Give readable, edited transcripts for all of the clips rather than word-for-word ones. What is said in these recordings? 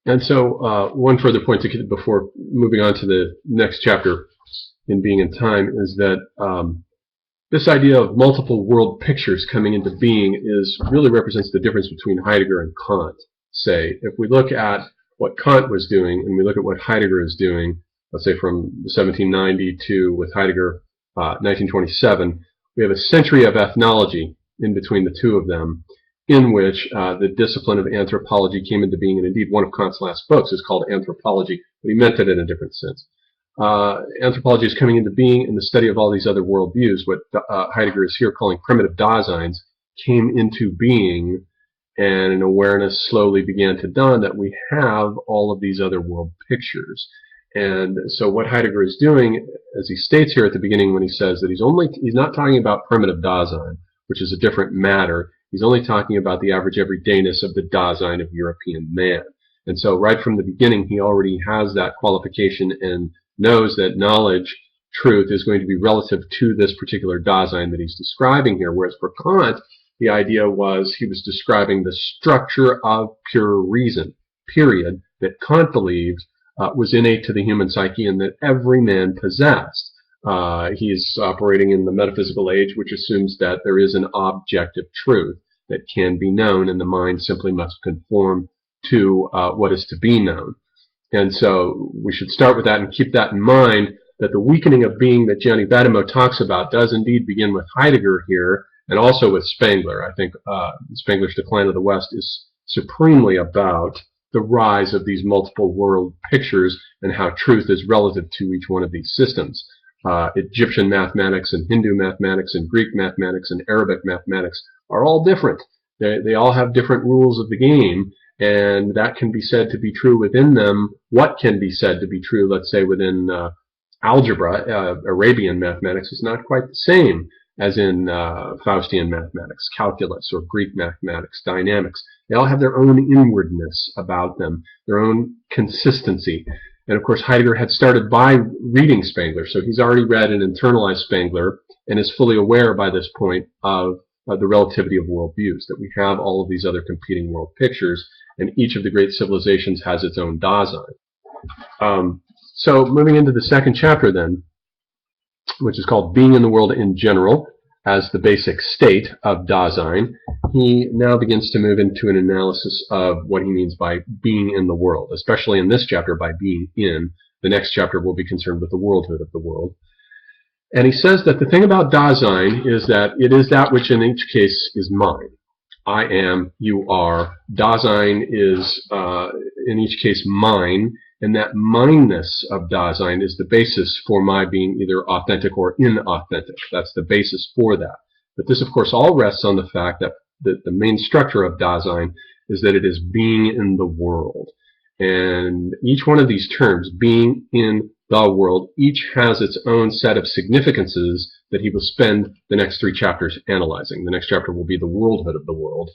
And so one further point before moving on to the next chapter in Being and Time is that this idea of multiple world pictures coming into being really represents the difference between Heidegger and Kant. Say, if we look at what Kant was doing and we look at what Heidegger is doing, let's say from 1790 to, with Heidegger, 1927, we have a century of ethnology in between the two of them, in which the discipline of anthropology came into being, and indeed one of Kant's last books is called Anthropology, but he meant it in a different sense. Anthropology is coming into being in the study of all these other worldviews. What Heidegger is here calling primitive Daseins came into being, and an awareness slowly began to dawn that we have all of these other world pictures. And so what Heidegger is doing, as he states here at the beginning when he says that he's not talking about primitive Dasein, which is a different matter. He's only talking about the average everydayness of the Dasein of European man. And so right from the beginning, he already has that qualification and knows that knowledge, truth, is going to be relative to this particular Dasein that he's describing here. Whereas for Kant, the idea was he was describing the structure of pure reason, period, that Kant believed was innate to the human psyche and that every man possessed. He's operating in the metaphysical age, which assumes that there is an objective truth that can be known, and the mind simply must conform to what is to be known. And so we should start with that and keep that in mind, that the weakening of being that Gianni Vattimo talks about does indeed begin with Heidegger here, and also with Spengler. I think Spengler's Decline of the West is supremely about the rise of these multiple world pictures and how truth is relative to each one of these systems. Egyptian mathematics and Hindu mathematics and Greek mathematics and Arabic mathematics are all different. They all have different rules of the game, and that can be said to be true within them. What can be said to be true, let's say, within algebra, Arabian mathematics, is not quite the same as in Faustian mathematics, calculus, or Greek mathematics, dynamics. They all have their own inwardness about them, their own consistency. And of course, Heidegger had started by reading Spengler, so he's already read and internalized Spengler and is fully aware by this point of the relativity of worldviews, that we have all of these other competing world pictures, and each of the great civilizations has its own Dasein. So moving into the second chapter then, which is called Being in the World in General as the Basic State of Dasein, he now begins to move into an analysis of what he means by being in the world, especially in this chapter by being in. The next chapter will be concerned with the worldhood of the world. And he says that the thing about Dasein is that it is that which in each case is mine. I am, you are. Dasein is in each case mine, and that mineness of Dasein is the basis for my being either authentic or inauthentic. That's the basis for that. But this, of course, all rests on the fact that the main structure of Dasein is that it is being in the world. And each one of these terms, being in the world, each has its own set of significances that he will spend the next three chapters analyzing. The next chapter will be the worldhood of the world,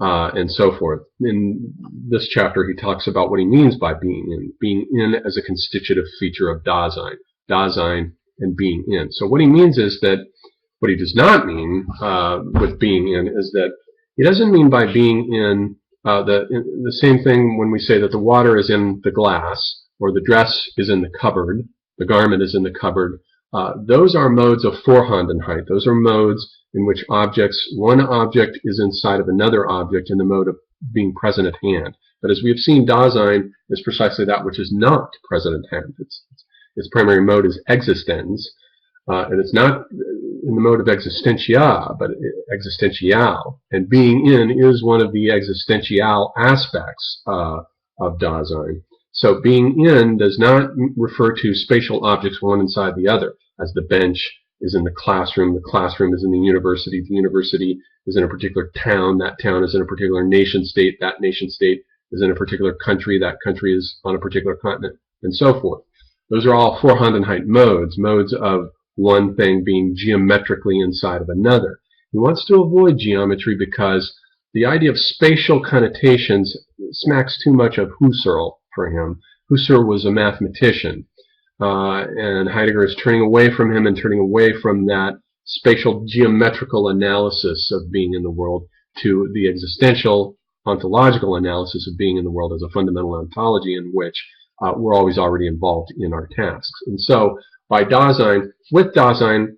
and so forth. In this chapter, he talks about what he means by being in as a constitutive feature of Dasein and being in. So what he means is that, what he does not mean with being in is that he doesn't mean by being in the same thing when we say that the water is in the glass, or the dress is in the cupboard, the garment is in the cupboard. Those are modes of Vorhandenheit. Those are modes in which one object is inside of another object in the mode of being present at hand. But as we have seen, Dasein is precisely that which is not present at hand. Its primary mode is existens, and it's not in the mode of existentia, but existential. And being in is one of the existential aspects of Dasein. So being in does not refer to spatial objects one inside the other, as the bench is in the classroom is in the university is in a particular town, that town is in a particular nation state, that nation state is in a particular country, that country is on a particular continent, and so forth. Those are all Vorhandenheit modes of one thing being geometrically inside of another. He wants to avoid geometry because the idea of spatial connotations smacks too much of Husserl for him. Husserl was a mathematician, and Heidegger is turning away from him and turning away from that spatial geometrical analysis of being in the world to the existential ontological analysis of being in the world as a fundamental ontology in which we're always already involved in our tasks. And so by Dasein, with Dasein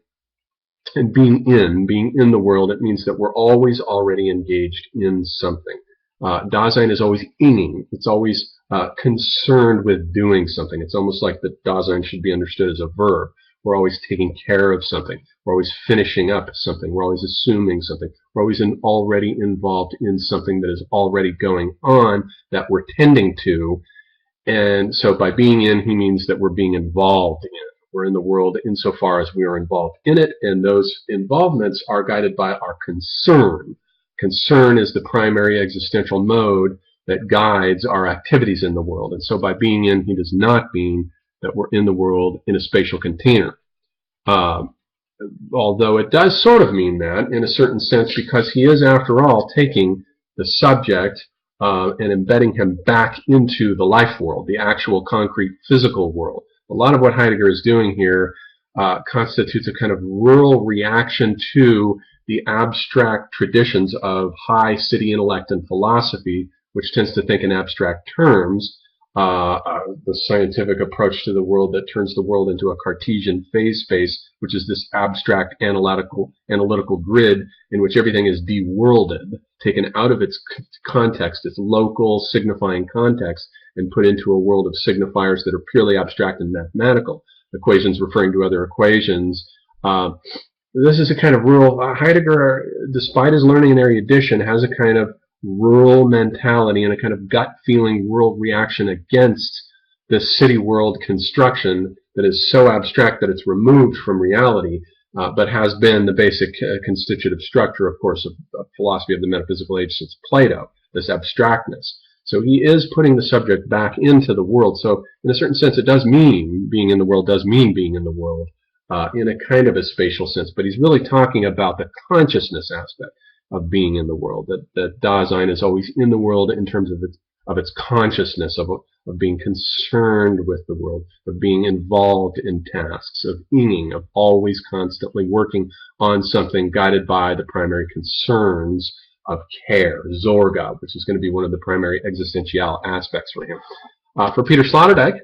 and being in the world, it means that we're always already engaged in something. Dasein is always inging. It's always concerned with doing something. It's almost like that Dasein should be understood as a verb. We're always taking care of something. We're always finishing up something. We're always assuming something. We're always already involved in something that is already going on that we're tending to. And so by being in, he means that we're being involved in. We're in the world insofar as we are involved in it, and those involvements are guided by our concern. Concern is the primary existential mode that guides our activities in the world. And so by being in, he does not mean that we're in the world in a spatial container. Although it does sort of mean that in a certain sense, because he is, after all, taking the subject and embedding him back into the life world, the actual concrete physical world. A lot of what Heidegger is doing here constitutes a kind of rural reaction to the abstract traditions of high city intellect and philosophy, which tends to think in abstract terms, the scientific approach to the world that turns the world into a Cartesian phase space, which is this abstract analytical grid in which everything is de-worlded, taken out of its context, its local signifying context, and put into a world of signifiers that are purely abstract and mathematical, equations referring to other equations. This is a kind of rural, Heidegger, despite his learning and erudition, has a kind of rural mentality and a kind of gut feeling rural reaction against this city world construction that is so abstract that it's removed from reality, but has been the basic constitutive structure, of course, of philosophy of the metaphysical age since Plato, this abstractness. So he is putting the subject back into the world. So in a certain sense, it does mean being in the world does mean being in the world in a kind of a spatial sense, but he's really talking about the consciousness aspect of being in the world, that Dasein is always in the world in terms of its consciousness, of being concerned with the world, of being involved in tasks, of inging, of always constantly working on something guided by the primary concerns of care, Zorga, which is going to be one of the primary existential aspects for him. For Peter Sloterdijk,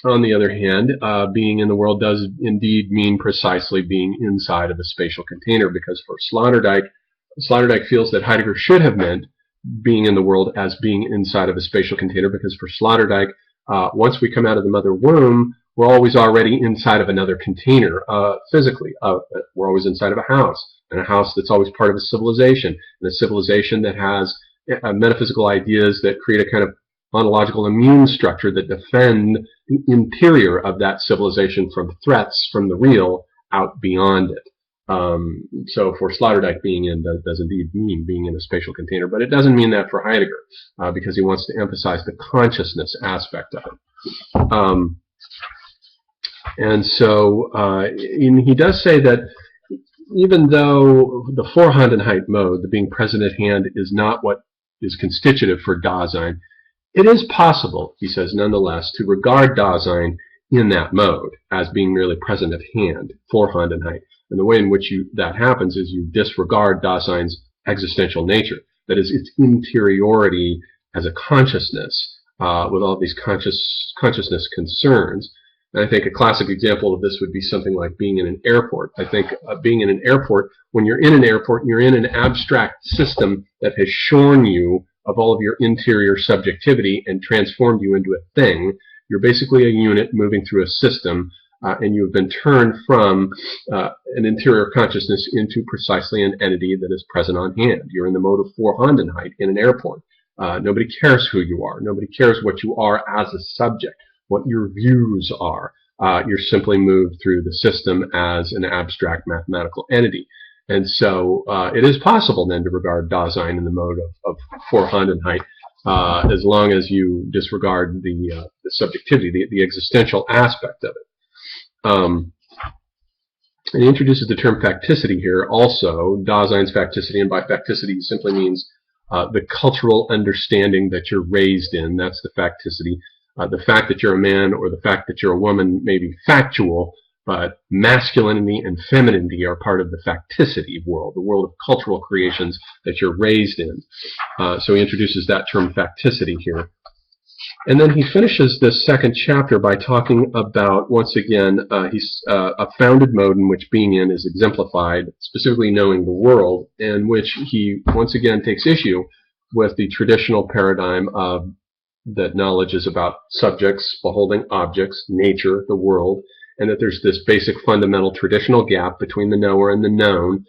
on the other hand, being in the world does indeed mean precisely being inside of a spatial container, because for Sloterdijk feels that Heidegger should have meant being in the world as being inside of a spatial container, because for Sloterdijk, once we come out of the mother womb, we're always already inside of another container physically. We're always inside of a house, and a house that's always part of a civilization, and a civilization that has metaphysical ideas that create a kind of ontological immune structure that defend the interior of that civilization from threats from the real out beyond it. So for Sloterdijk, being in does indeed mean being in a spatial container, but it doesn't mean that for Heidegger, because he wants to emphasize the consciousness aspect of it. And so he does say that even though the Vorhandenheit mode, the being present at hand, is not what is constitutive for Dasein, it is possible, he says nonetheless, to regard Dasein in that mode as being merely present at hand, Vorhandenheit. And the way in which that happens is you disregard Dasein's existential nature, that is, its interiority as a consciousness with all these consciousness concerns. And I think a classic example of this would be something like being in an airport. I think being in an airport, when you're in an airport, you're in an abstract system that has shorn you of all of your interior subjectivity and transformed you into a thing. You're basically a unit moving through a system, and you've been turned from an interior consciousness into precisely an entity that is present on hand. You're in the mode of Vorhandenheit in an airport. Nobody cares who you are. Nobody cares what you are as a subject, what your views are. You're simply moved through the system as an abstract mathematical entity. And so it is possible then to regard Dasein in the mode of Vorhandenheit, as long as you disregard the subjectivity, the existential aspect of it. And he introduces the term facticity here also, Dasein's facticity, and by facticity simply means the cultural understanding that you're raised in. That's the facticity. The fact that you're a man or the fact that you're a woman may be factual, but masculinity and femininity are part of the facticity world, the world of cultural creations that you're raised in. So he introduces that term facticity here. And then he finishes this second chapter by talking about, once again, a founded mode in which being in is exemplified, specifically knowing the world, in which he once again takes issue with the traditional paradigm of that knowledge is about subjects beholding objects, nature, the world, and that there's this basic fundamental traditional gap between the knower and the known,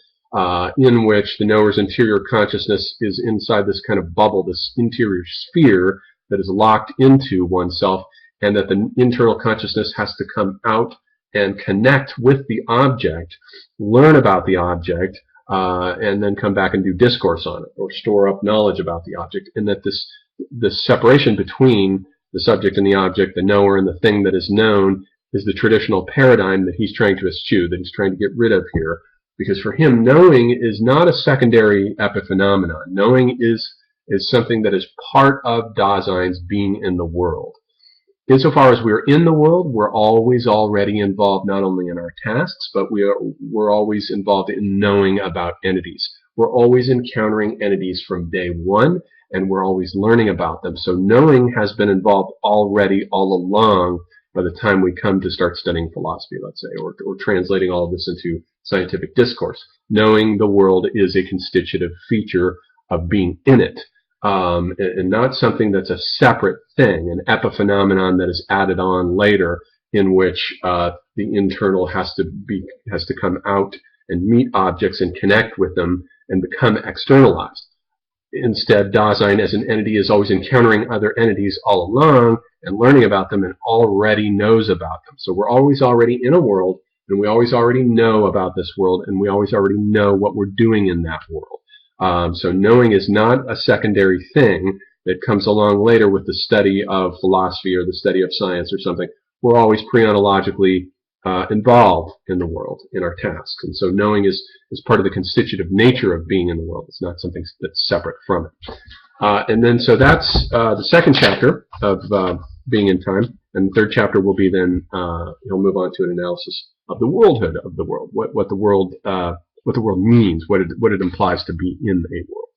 in which the knower's interior consciousness is inside this kind of bubble, this interior sphere that is locked into oneself, and that the internal consciousness has to come out and connect with the object, learn about the object, and then come back and do discourse on it, or store up knowledge about the object, and that this separation between the subject and the object, the knower and the thing that is known, is the traditional paradigm that he's trying to eschew, that he's trying to get rid of here. Because for him, knowing is not a secondary epiphenomenon. Knowing is something that is part of Dasein's being in the world. Insofar as we're in the world, we're always already involved not only in our tasks, but we're always involved in knowing about entities. We're always encountering entities from day one, and we're always learning about them. So knowing has been involved already all along by the time we come to start studying philosophy, let's say, or translating all of this into scientific discourse. Knowing the world is a constitutive feature of being in it, and not something that's a separate thing, an epiphenomenon that is added on later, in which the internal has to come out and meet objects and connect with them and become externalized. Instead, Dasein as an entity is always encountering other entities all along and learning about them, and already knows about them. So we're always already in a world, and we always already know about this world, and we always already know what we're doing in that world. So knowing is not a secondary thing that comes along later with the study of philosophy or the study of science or something. We're always preontologically involved in the world, in our tasks. And so knowing is part of the constitutive nature of being in the world. It's not something that's separate from it. And then so that's the second chapter of being in time. And the third chapter will be then, he'll move on to an analysis of the worldhood of the world, what the world means, what it implies to be in a world.